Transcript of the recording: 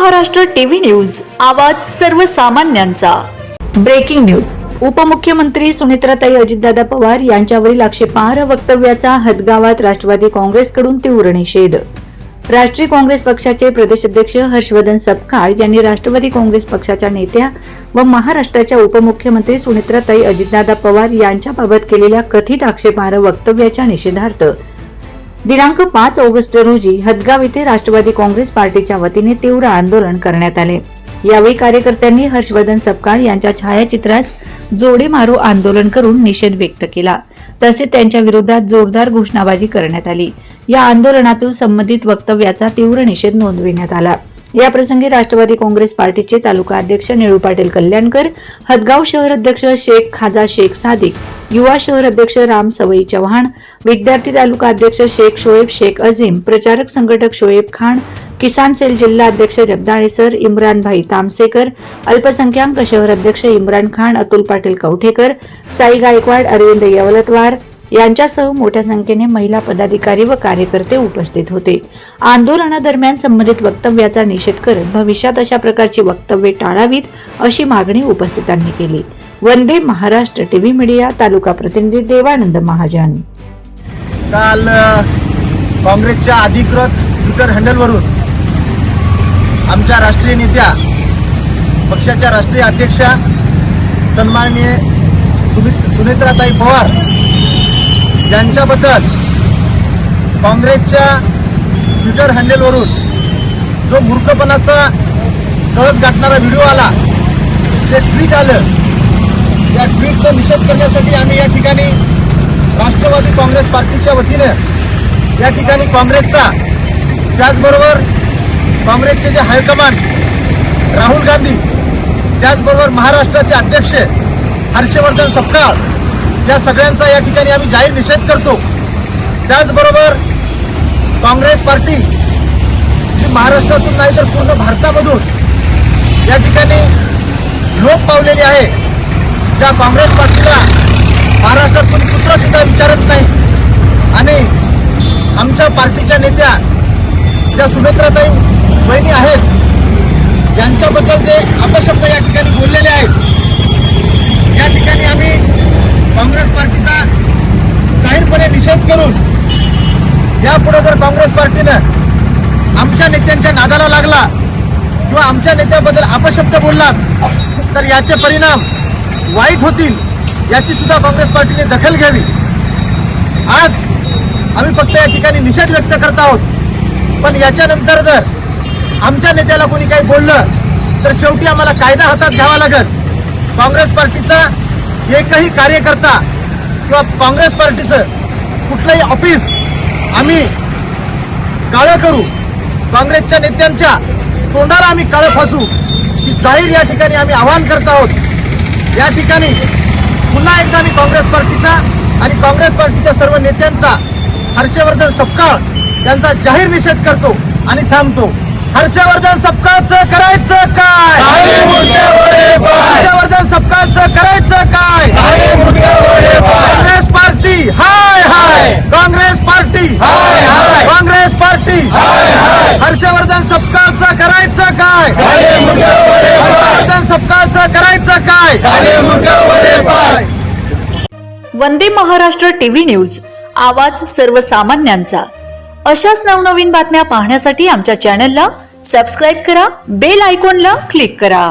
Maharashtra TV news, आवाज सर्वसामान्यांचा। Breaking news. उपमुख्यमंत्री सुनेत्राताई अजितदादा पवार यांच्यावरील आक्षेपार्ह वक्तव्याचा हदगावात राष्ट्रवादी काँग्रेसकडून तीव्र निषेध। राष्ट्रीय काँग्रेस पक्षाचे प्रदेशाध्यक्ष हर्षवर्धन सपकाळ यांनी राष्ट्रवादी काँग्रेस पक्षाच्या नेत्या व महाराष्ट्राच्या उपमुख्यमंत्री सुनेत्राताई अजितदादा पवार यांच्याबाबत केलेल्या कथित आक्षेपार्ह वक्तव्याच्या निषेधार्थ दिनांक 5 ऑगस्ट रोजी हदगाव येथे राष्ट्रवादी काँग्रेस पार्टीच्या वतीने तीव्र आंदोलन करण्यात आले। यावेळी कार्यकर्त्यांनी हर्षवर्धन सपकाळ यांच्या छायाचित्रास जोडे मारो आंदोलन करून निषेध व्यक्त केला। तसेच त्यांच्या विरोधात जोरदार घोषणाबाजी करण्यात आली। या आंदोलनातून संबंधित वक्तव्याचा तीव्र निषेध नोंदविण्यात आला। या प्रसंगी राष्ट्रवादी काँग्रेस पार्टीचे तालुका अध्यक्ष निळू पाटील कल्याणकर, हदगाव शहर अध्यक्ष शेख खाजा शेख सादिक, युवा शहर अध्यक्ष राम सवई चव्हाण, विद्यार्थी तालुका अध्यक्ष शेख शोएब शेख अजीम, प्रचारक संघटक शोएब खान, किसान सेल जिल्हा अध्यक्ष जगदाळे सर, इम्रान भाई तामसेकर, अल्पसंख्याक शहर अध्यक्ष इम्रान खान, अतुल पाटील कवठेकर, साई गायकवाड, अरविंद यवलतवार यांच्यासह मोठ्या संख्येने महिला पदाधिकारी व कार्यकर्ते उपस्थित होते। आंदोलनादरम्यान संबंधित वक्तव्याचा निषेध करत भविष्यात अशा प्रकारची वक्तव्ये टाळावीत अशी मागणी उपस्थितांनी केली। वंदे महाराष्ट्र टीव्ही मीडिया, तालुका प्रतिनिधी देवानंद महाजन। काल काँग्रेसच्या अधिकृत ट्विटर हँडलवरून आमच्या राष्ट्रीय नेत्या, पक्षाच्या राष्ट्रीय अध्यक्षा सन्माननीय सुनेत्राताई पवार यांच्याबद्दल काँग्रेसच्या ट्विटर हँडलवरून जो मूर्खपणाचा कळस गाठणारा व्हिडिओ आला, ते ट्विट आलं, या ट्विटचा निषेध करण्यासाठी आम्ही या ठिकाणी राष्ट्रवादी काँग्रेस पार्टीच्या वतीनं या ठिकाणी काँग्रेसचा, त्याचबरोबर काँग्रेसचे जे हायकमांड राहुल गांधी, त्याचबरोबर महाराष्ट्राचे अध्यक्ष हर्षवर्धन सपकाळ या सगळ्यांचा या ठिकाणी आम्ही जाहीर निषेध करतो। त्याचबरोबर काँग्रेस पार्टी जी महाराष्ट्रातून नाही तर पूर्ण भारतामधून या ठिकाणी लोप पावलेली आहे, ज्या काँग्रेस पार्टीला महाराष्ट्रातून कुत्र सुद्धा विचारत नाही आणि आमच्या पार्टीच्या नेत्या ज्या सुनेत्राताई बहिणी आहेत यांच्याबद्दल जे अपशब्द या ठिकाणी बोललेले आहेत, या ठिकाणी आम्ही काँग्रेस पार्टीचा जाहीरपणे निषेध करून यापुढे जर काँग्रेस पार्टीनं आमच्या नेत्यांच्या नादाला लागला किंवा आमच्या नेत्याबद्दल अपशब्द बोललात तर याचे परिणाम वाईट होतील, याची सुद्धा काँग्रेस पार्टीने दखल घ्यावी। आज आम्ही फक्त या ठिकाणी निषेध व्यक्त करत आहोत, पण याच्यानंतर जर आमच्या नेत्याला कोणी काही बोललं तर शेवटी आम्हाला कायदा हातात घ्यावा लागेल। काँग्रेस पार्टीचा एकही कार्यकर्ता किंवा काँग्रेस पार्टीचं कुठलंही ऑफिस आम्ही काळं करू, काँग्रेसच्या नेत्यांच्या तोंडाला आम्ही काळं फासू, की जाहीर या ठिकाणी आम्ही आवाहन करत आहोत। या ठिकाणी पुन्हा एकदा मी काँग्रेस पार्टीचा आणि काँग्रेस पार्टीच्या सर्व नेत्यांचा, हर्षवर्धन सपकाळ यांचा जाहीर निषेध करतो आणि थांबतो। हर्षवर्धन सपकाळचं करायचं काय? हर्षवर्धन सपकाळचं करायचं काय? काँग्रेस पार्टी हाय हाय, काँग्रेस पार्टी हाय हाय, काँग्रेस पार्टी हाय हाय। हर्षवर्धन सपकाळचं करायचं काय? हर्षवर्धन सपकाळचं करायचं काय? वंदे महाराष्ट्र टीव्ही न्यूज, आवाज सर्वसामान्यांचा। अशाच नवनवीन बातम्या पाहण्यासाठी आमच्या चॅनलला सबस्क्राइब करा, बेल आयकॉनला क्लिक करा।